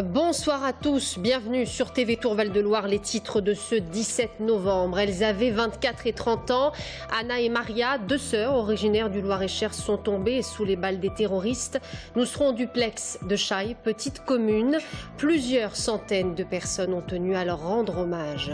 Bonsoir à tous, bienvenue sur TV Tour Val-de-Loire. Les titres de ce 17 novembre. Elles avaient 24 et 30 ans. Anna et Maria, deux sœurs originaires du Loir-et-Cher, sont tombées sous les balles des terroristes. Nous serons au duplex de Chailles, petite commune. Plusieurs centaines de personnes ont tenu à leur rendre hommage.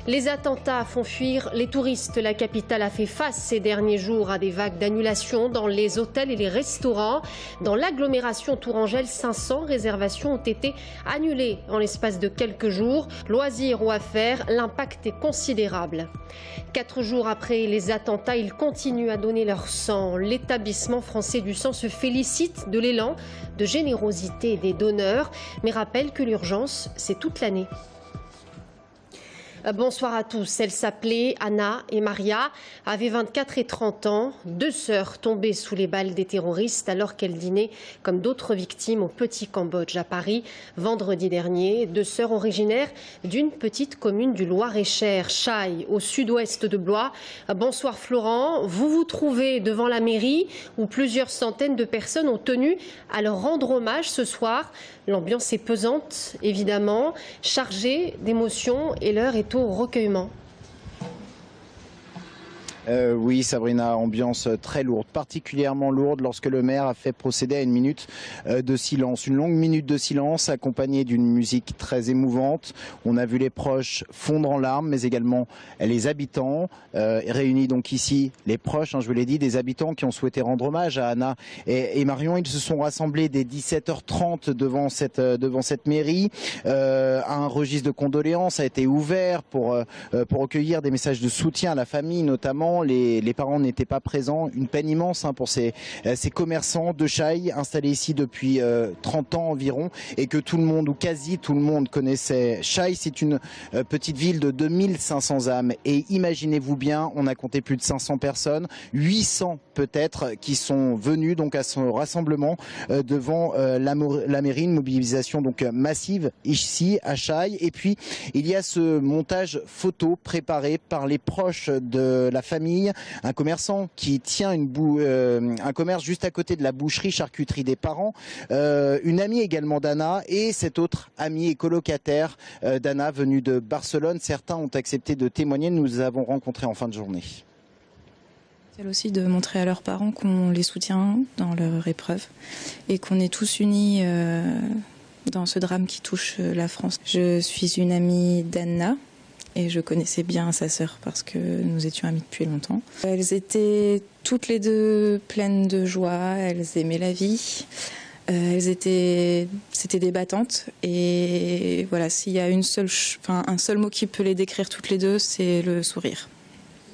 Les attentats font fuir les touristes. La capitale a fait face ces derniers jours à des vagues d'annulations dans les hôtels et les restaurants. Dans l'agglomération Tourangelle, 500 réservations ont été annulées en l'espace de quelques jours. Loisirs ou affaires, l'impact est considérable. 4 jours après les attentats, ils continuent à donner leur sang. L'établissement français du sang se félicite de l'élan de générosité des donneurs, mais rappelle que l'urgence, c'est toute l'année. Bonsoir à tous. Elles s'appelaient Anna et Maria, avaient 24 et 30 ans, deux sœurs tombées sous les balles des terroristes alors qu'elles dînaient comme d'autres victimes au Petit Cambodge à Paris vendredi dernier. Deux sœurs originaires d'une petite commune du Loir-et-Cher, Chailles, au sud-ouest de Blois. Bonsoir Florent, vous vous trouvez devant la mairie où plusieurs centaines de personnes ont tenu à leur rendre hommage ce soir. L'ambiance est pesante, évidemment, chargée d'émotions et l'heure est au recueillement. Oui, Sabrina, ambiance très lourde, particulièrement lourde lorsque le maire a fait procéder à une minute de silence. Une longue minute de silence accompagnée d'une musique très émouvante. On a vu les proches fondre en larmes, mais également les habitants, réunis donc ici, les proches, je vous l'ai dit, des habitants qui ont souhaité rendre hommage à Anna et Marion. Ils se sont rassemblés dès 17h30 devant cette mairie. Un registre de condoléances a été ouvert pour recueillir des messages de soutien à la famille, notamment. Les parents n'étaient pas présents. Une peine immense pour ces commerçants de Chailles installés ici depuis 30 ans environ et que tout le monde ou quasi tout le monde connaissait. Chailles, c'est une petite ville de 2500 âmes et imaginez-vous bien, on a compté plus de 500 personnes, 800 peut-être qui sont venus donc à ce rassemblement devant la mairie, une mobilisation donc massive ici à Chailles. Et puis il y a ce montage photo préparé par les proches de la famille. Un commerçant qui tient un commerce juste à côté de la boucherie charcuterie des parents, une amie également d'Anna et cet autre ami et colocataire d'Anna venu de Barcelone. Certains ont accepté de témoigner, nous les avons rencontrés en fin de journée. C'est aussi de montrer à leurs parents qu'on les soutient dans leur épreuve et qu'on est tous unis dans ce drame qui touche la France. Je suis une amie d'Anna. Et je connaissais bien sa sœur parce que nous étions amies depuis longtemps. Elles étaient toutes les deux pleines de joie, elles aimaient la vie. C'était des battantes. Et voilà, s'il y a un seul mot qui peut les décrire toutes les deux, c'est le sourire.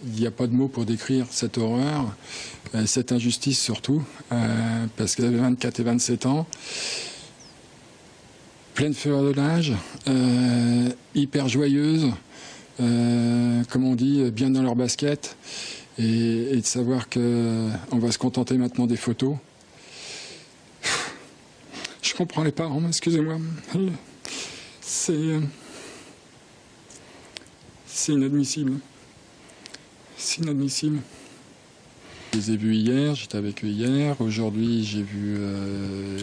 Il n'y a pas de mots pour décrire cette horreur, cette injustice surtout, parce qu'elles avaient 24 et 27 ans. Pleine fleur de l'âge, hyper joyeuse. Comme on dit, bien dans leur basket et de savoir qu'on va se contenter maintenant des photos. Je comprends les parents, excusez-moi. C'est inadmissible. C'est inadmissible. Je les ai vus hier, j'étais avec eux hier. Aujourd'hui, j'ai vu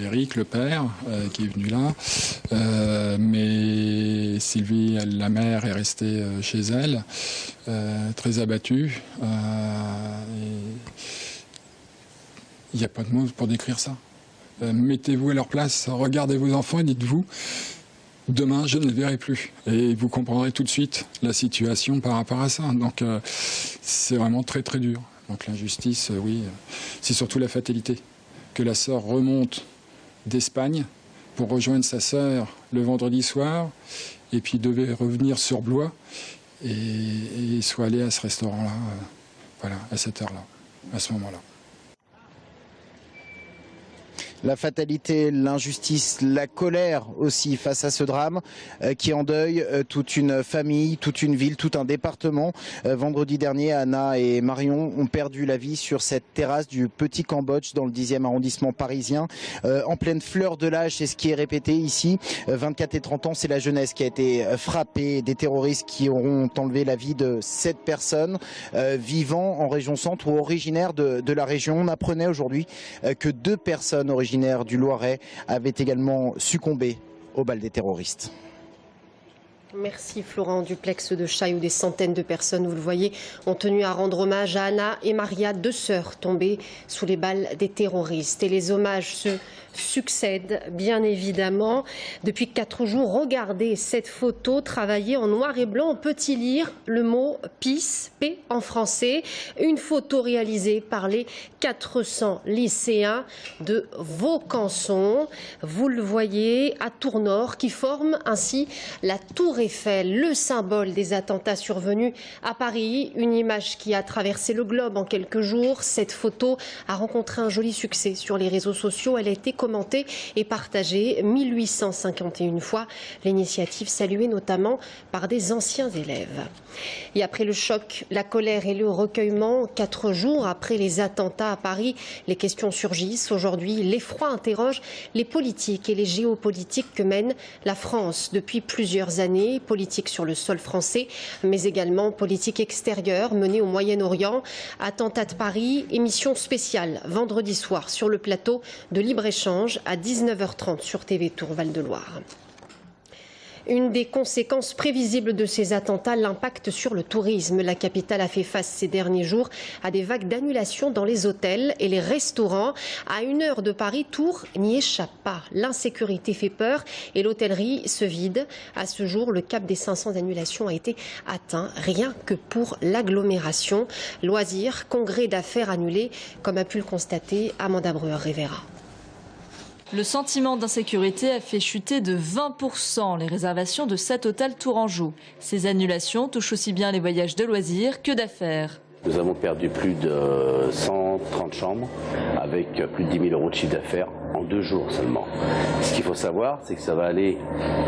Eric, le père, qui est venu là. Mais Sylvie, la mère, est restée chez elle, très abattue. Il n'y a pas de mots pour décrire ça. Mettez-vous à leur place, regardez vos enfants et dites-vous, demain, je ne les verrai plus. Et vous comprendrez tout de suite la situation par rapport à ça. Donc, c'est vraiment très, très dur. Donc l'injustice, oui, c'est surtout la fatalité. Que la sœur remonte d'Espagne pour rejoindre sa sœur le vendredi soir et puis devait revenir sur Blois et soit allée à ce restaurant-là, voilà, à cette heure-là, à ce moment-là. La fatalité, l'injustice, la colère aussi face à ce drame qui endeuille toute une famille, toute une ville, tout un département. Vendredi dernier, Anna et Marion ont perdu la vie sur cette terrasse du Petit Cambodge dans le 10e arrondissement parisien. En pleine fleur de l'âge, c'est ce qui est répété ici. 24 et 30 ans, c'est la jeunesse qui a été frappée, des terroristes qui auront enlevé la vie de 7 personnes vivant en région centre ou originaires de la région. On apprenait aujourd'hui que 2 personnes originaires du Loiret avaient également succombé au bal des terroristes. Merci Florent Duplex de Chaille, où des centaines de personnes, vous le voyez, ont tenu à rendre hommage à Anna et Maria, 2 sœurs tombées sous les balles des terroristes. Et les hommages se succèdent, bien évidemment. Depuis 4 jours, regardez cette photo travaillée en noir et blanc. On peut y lire le mot PIS, P en français. Une photo réalisée par les 400 lycéens de Vaucanson. Vous le voyez, à Tournord, qui forme ainsi la Tour Eiffel, le symbole des attentats survenus à Paris. Une image qui a traversé le globe en quelques jours. Cette photo a rencontré un joli succès sur les réseaux sociaux. Elle a été commentée et partagée 1851 fois. L'initiative saluée notamment par des anciens élèves. Et après le choc, la colère et le recueillement, 4 jours après les attentats à Paris, les questions surgissent. Aujourd'hui, l'effroi interroge les politiques et les géopolitiques que mène la France depuis plusieurs années. Politique sur le sol français, mais également politique extérieure menée au Moyen-Orient. Attentat de Paris, émission spéciale vendredi soir sur le plateau de Libre-Échange à 19h30 sur TV Tour Val-de-Loire. Une des conséquences prévisibles de ces attentats, l'impact sur le tourisme. La capitale a fait face ces derniers jours à des vagues d'annulations dans les hôtels et les restaurants. À 1 heure de Paris, Tours n'y échappe pas. L'insécurité fait peur et l'hôtellerie se vide. À ce jour, le cap des 500 annulations a été atteint, rien que pour l'agglomération. Loisirs, congrès d'affaires annulés, comme a pu le constater Amanda Breuer-Rivera. Le sentiment d'insécurité a fait chuter de 20% les réservations de 7 hôtels tourangeaux. Ces annulations touchent aussi bien les voyages de loisirs que d'affaires. Nous avons perdu plus de 130 chambres avec plus de 10 000 € de chiffre d'affaires en 2 jours seulement. Ce qu'il faut savoir, c'est que ça va aller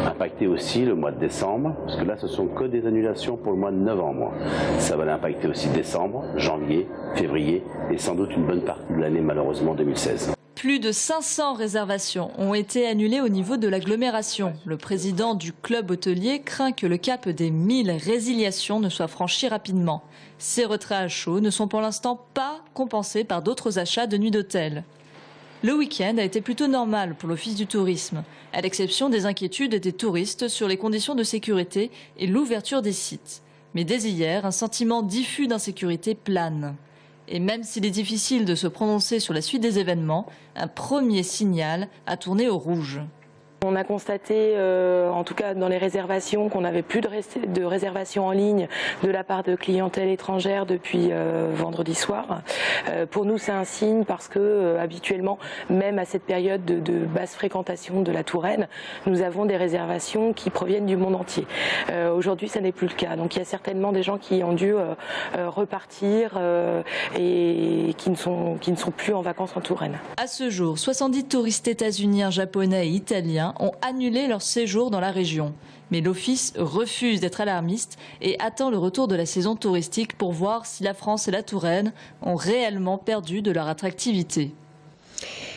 impacter aussi le mois de décembre, parce que là, ce sont que des annulations pour le mois de novembre. Ça va impacter aussi décembre, janvier, février et sans doute une bonne partie de l'année, malheureusement, 2016. Plus de 500 réservations ont été annulées au niveau de l'agglomération. Le président du club hôtelier craint que le cap des 1000 résiliations ne soit franchi rapidement. Ces retraits à chaud ne sont pour l'instant pas compensés par d'autres achats de nuits d'hôtel. Le week-end a été plutôt normal pour l'Office du tourisme, à l'exception des inquiétudes des touristes sur les conditions de sécurité et l'ouverture des sites. Mais dès hier, un sentiment diffus d'insécurité plane. Et même s'il est difficile de se prononcer sur la suite des événements, un premier signal a tourné au rouge. On a constaté, en tout cas dans les réservations, qu'on n'avait plus de réservations en ligne de la part de clientèle étrangère depuis vendredi soir. Pour nous, c'est un signe parce que habituellement, même à cette période de basse fréquentation de la Touraine, nous avons des réservations qui proviennent du monde entier. Aujourd'hui, ça n'est plus le cas. Donc il y a certainement des gens qui ont dû repartir et qui ne sont plus en vacances en Touraine. À ce jour, 70 touristes états-uniens, japonais et italiens ont annulé leur séjour dans la région. Mais l'Office refuse d'être alarmiste et attend le retour de la saison touristique pour voir si la France et la Touraine ont réellement perdu de leur attractivité.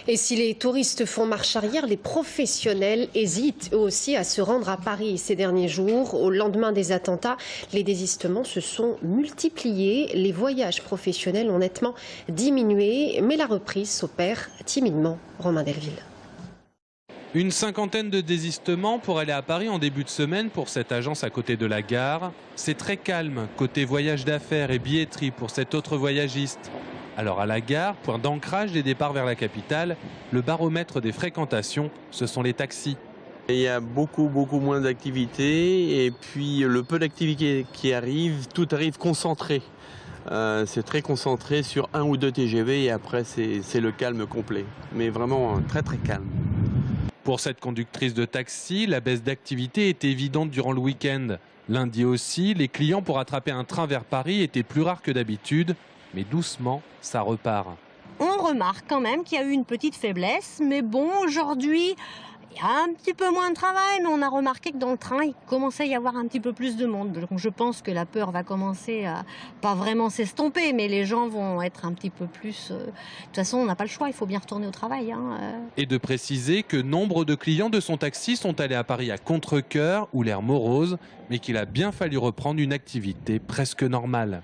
Et si les touristes font marche arrière, les professionnels hésitent eux aussi à se rendre à Paris ces derniers jours. Au lendemain des attentats, les désistements se sont multipliés. Les voyages professionnels ont nettement diminué, mais la reprise s'opère timidement. Romain Delville. Une cinquantaine de désistements pour aller à Paris en début de semaine pour cette agence à côté de la gare. C'est très calme côté voyage d'affaires et billetterie pour cet autre voyagiste. Alors à la gare, point d'ancrage des départs vers la capitale, le baromètre des fréquentations, ce sont les taxis. Il y a beaucoup moins d'activités et puis le peu d'activités qui arrivent, tout arrive concentré. C'est très concentré sur 1 ou 2 TGV et après c'est le calme complet. Mais vraiment très calme. Pour cette conductrice de taxi, la baisse d'activité était évidente durant le week-end. Lundi aussi, les clients pour attraper un train vers Paris étaient plus rares que d'habitude, mais doucement, ça repart. On remarque quand même qu'il y a eu une petite faiblesse, mais bon, aujourd'hui, il y a un petit peu moins de travail, mais on a remarqué que dans le train, il commençait à y avoir un petit peu plus de monde. Donc je pense que la peur va commencer à pas vraiment s'estomper, mais les gens vont être un petit peu plus... De toute façon, on n'a pas le choix, il faut bien retourner au travail. Et de préciser que nombre de clients de son taxi sont allés à Paris à contre-cœur ou l'air morose, mais qu'il a bien fallu reprendre une activité presque normale.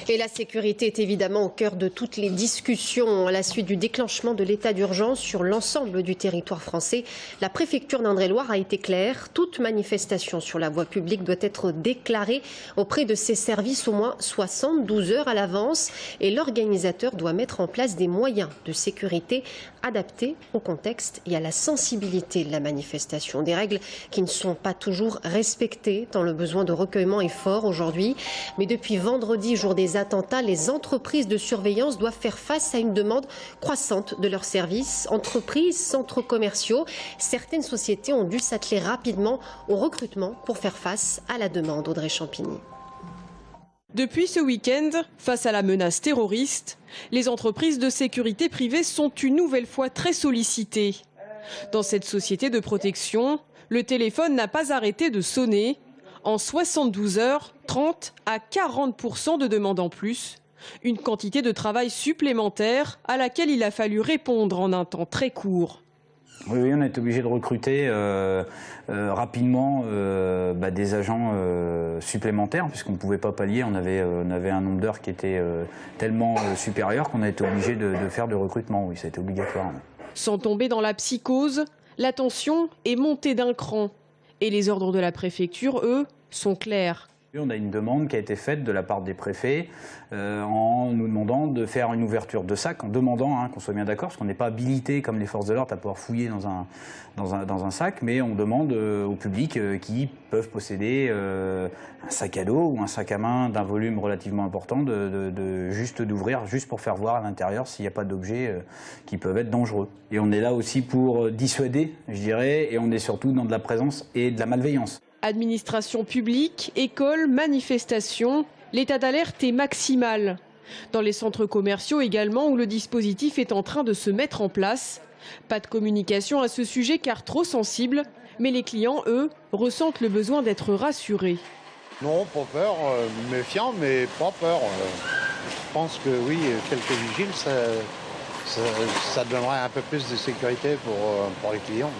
Et la sécurité est évidemment au cœur de toutes les discussions. À la suite du déclenchement de l'état d'urgence sur l'ensemble du territoire français, la préfecture d'Indre-et-Loire a été claire. Toute manifestation sur la voie publique doit être déclarée auprès de ses services au moins 72 heures à l'avance. Et l'organisateur doit mettre en place des moyens de sécurité adaptés au contexte et à la sensibilité de la manifestation. Des règles qui ne sont pas toujours respectées, tant le besoin de recueillement est fort aujourd'hui. Mais depuis vendredi, jour des attentats, les entreprises de surveillance doivent faire face à une demande croissante de leurs services. Entreprises, centres commerciaux, certaines sociétés ont dû s'atteler rapidement au recrutement pour faire face à la demande. Audrey Champigny. Depuis ce week-end, face à la menace terroriste, les entreprises de sécurité privée sont une nouvelle fois très sollicitées. Dans cette société de protection, le téléphone n'a pas arrêté de sonner. En 72 heures, 30 à 40% de demandes en plus. Une quantité de travail supplémentaire à laquelle il a fallu répondre en un temps très court. Oui, on a été obligé de recruter rapidement des agents supplémentaires puisqu'on ne pouvait pas pallier. On avait un nombre d'heures qui était tellement supérieur qu'on a été obligé de faire de recrutement. Oui, ça a été obligatoire. Sans tomber dans la psychose, la tension est montée d'un cran. Et les ordres de la préfecture, eux, sont clairs. On a une demande qui a été faite de la part des préfets en nous demandant de faire une ouverture de sac, en demandant qu'on soit bien d'accord, parce qu'on n'est pas habilité comme les forces de l'ordre à pouvoir fouiller dans un sac, mais on demande au public qui peuvent posséder un sac à dos ou un sac à main d'un volume relativement important juste d'ouvrir, juste pour faire voir à l'intérieur s'il n'y a pas d'objets qui peuvent être dangereux. Et on est là aussi pour dissuader, je dirais, et on est surtout dans de la présence et de la malveillance. Administration publique, écoles, manifestations, l'état d'alerte est maximal. Dans les centres commerciaux également où le dispositif est en train de se mettre en place. Pas de communication à ce sujet car trop sensible, mais les clients, eux, ressentent le besoin d'être rassurés. Non, pas peur, méfiant, mais pas peur. Je pense que oui, quelques vigiles, ça donnerait un peu plus de sécurité pour les clients.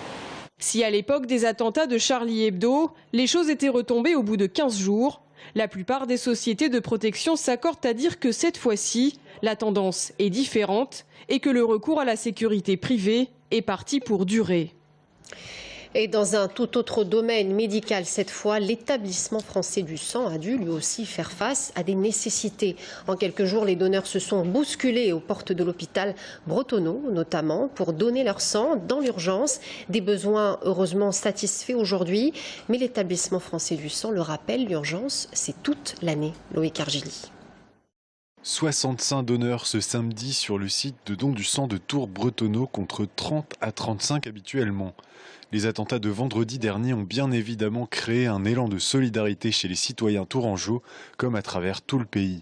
Si à l'époque des attentats de Charlie Hebdo, les choses étaient retombées au bout de 15 jours, la plupart des sociétés de protection s'accordent à dire que cette fois-ci, la tendance est différente et que le recours à la sécurité privée est parti pour durer. Et dans un tout autre domaine médical, cette fois, l'établissement français du sang a dû lui aussi faire face à des nécessités. En quelques jours, les donneurs se sont bousculés aux portes de l'hôpital Bretonneau, notamment, pour donner leur sang dans l'urgence. Des besoins heureusement satisfaits aujourd'hui. Mais l'établissement français du sang le rappelle, l'urgence, c'est toute l'année. Loïc Argili. 65 donneurs ce samedi sur le site de don du sang de Tours-Bretonneau contre 30 à 35 habituellement. Les attentats de vendredi dernier ont bien évidemment créé un élan de solidarité chez les citoyens tourangeaux, comme à travers tout le pays.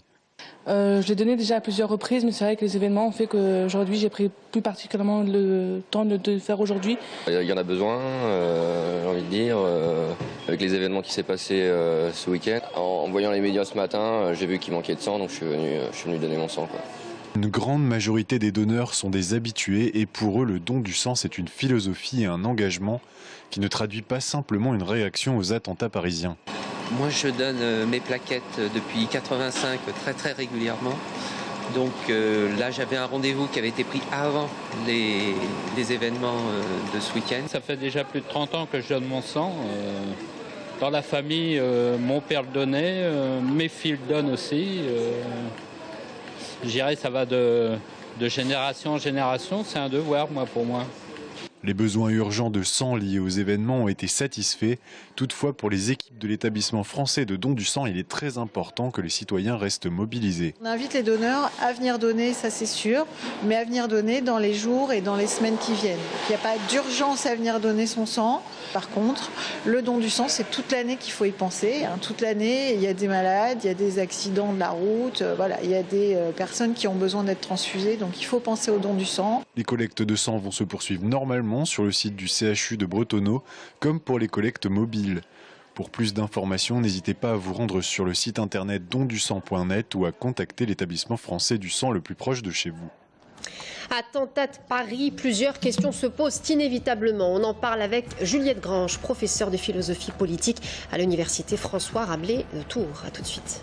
Je l'ai donné déjà à plusieurs reprises, mais c'est vrai que les événements ont fait qu'aujourd'hui j'ai pris plus particulièrement le temps de le faire aujourd'hui. Il y en a besoin, j'ai envie de dire, avec les événements qui s'est passé ce week-end. En voyant les médias ce matin, j'ai vu qu'il manquait de sang, donc je suis venu donner mon sang, quoi. Une grande majorité des donneurs sont des habitués et pour eux, le don du sang, c'est une philosophie et un engagement qui ne traduit pas simplement une réaction aux attentats parisiens. Moi, je donne mes plaquettes depuis 85 très régulièrement. Donc là, j'avais un rendez-vous qui avait été pris avant les événements de ce week-end. Ça fait déjà plus de 30 ans que je donne mon sang. Dans la famille, mon père le donnait, mes filles le donnent aussi. Je dirais que ça va de génération en génération, c'est un devoir pour moi. Les besoins urgents de sang liés aux événements ont été satisfaits. Toutefois, pour les équipes de l'établissement français de don du sang, il est très important que les citoyens restent mobilisés. On invite les donneurs à venir donner, ça c'est sûr, mais à venir donner dans les jours et dans les semaines qui viennent. Il n'y a pas d'urgence à venir donner son sang. Par contre, le don du sang, c'est toute l'année qu'il faut y penser. Toute l'année, il y a des malades, il y a des accidents de la route, il y a des personnes qui ont besoin d'être transfusées, donc il faut penser au don du sang. Les collectes de sang vont se poursuivre normalement sur le site du CHU de Bretonneau, comme pour les collectes mobiles. Pour plus d'informations, n'hésitez pas à vous rendre sur le site internet dondusang.net ou à contacter l'établissement français du sang le plus proche de chez vous. Attentat de Paris, plusieurs questions se posent inévitablement. On en parle avec Juliette Grange, professeure de philosophie politique à l'université François Rabelais de Tours. A tout de suite.